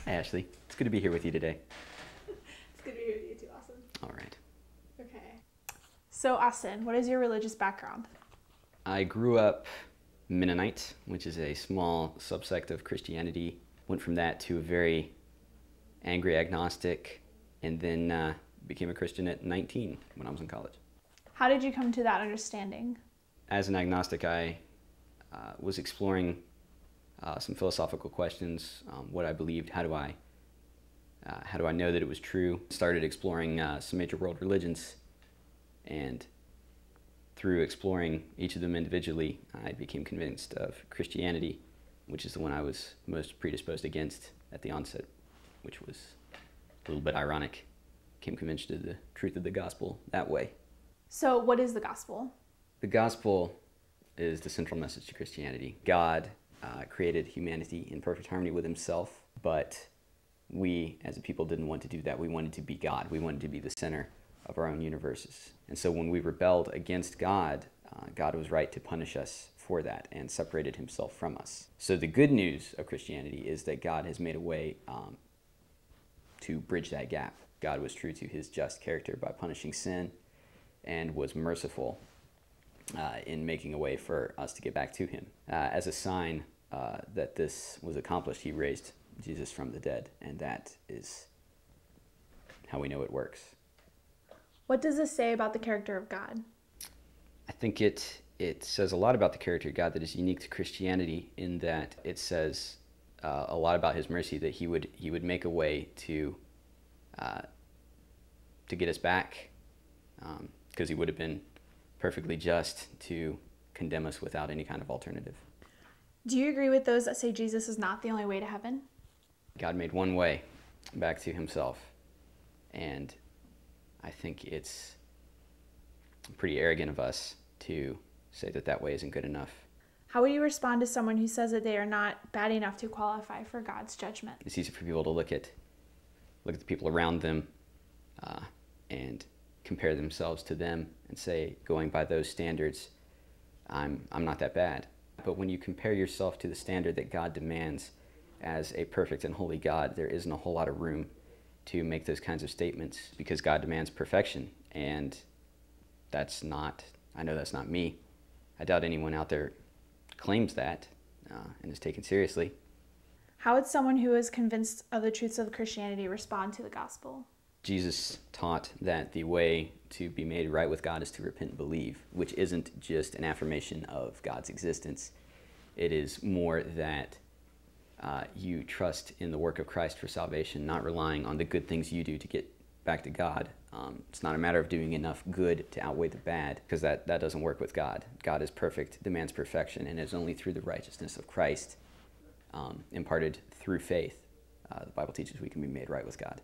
Hi, Ashley. It's good to be here with you today. It's good to be here with you too, Austin. All right. Okay. So, Austin, what is your religious background? I grew up Mennonite, which is a small subsect of Christianity. Went from that to a very angry agnostic, and then became a Christian at 19 when I was in college. How did you come to that understanding? As an agnostic, I was exploring some philosophical questions, what I believed, how do I know that it was true. Started exploring some major world religions, and through exploring each of them individually, I became convinced of Christianity, which is the one I was most predisposed against at the onset, which was a little bit ironic. Became convinced of the truth of the gospel that way. So, what is the gospel? The gospel is the central message to Christianity. God created humanity in perfect harmony with himself, but we as a people didn't want to do that. We wanted to be God. We wanted to be the center of our own universes. And so when we rebelled against God, God was right to punish us for that and separated himself from us. So the good news of Christianity is that God has made a way to bridge that gap. God was true to his just character by punishing sin, and was merciful in making a way for us to get back to him. As a sign that this was accomplished, he raised Jesus from the dead, and that is how we know it works. What does this say about the character of God? I think it says a lot about the character of God that is unique to Christianity, in that it says a lot about his mercy, that he would make a way to get us back, because he would have been perfectly just to condemn us without any kind of alternative. Do you agree with those that say Jesus is not the only way to heaven? God made one way back to himself, and I think it's pretty arrogant of us to say that that way isn't good enough. How will you respond to someone who says that they are not bad enough to qualify for God's judgment? It's easy for people to look at the people around them and compare themselves to them and say, going by those standards, I'm not that bad. But when you compare yourself to the standard that God demands as a perfect and holy God, there isn't a whole lot of room to make those kinds of statements, because God demands perfection, and I know that's not me. I doubt anyone out there claims that and is taken seriously. How would someone who is convinced of the truths of Christianity respond to the gospel? Jesus taught that the way to be made right with God is to repent and believe, which isn't just an affirmation of God's existence. It is more that you trust in the work of Christ for salvation, not relying on the good things you do to get back to God. It's not a matter of doing enough good to outweigh the bad, because that doesn't work with God. God is perfect, demands perfection, and it's only through the righteousness of Christ, imparted through faith, the Bible teaches we can be made right with God.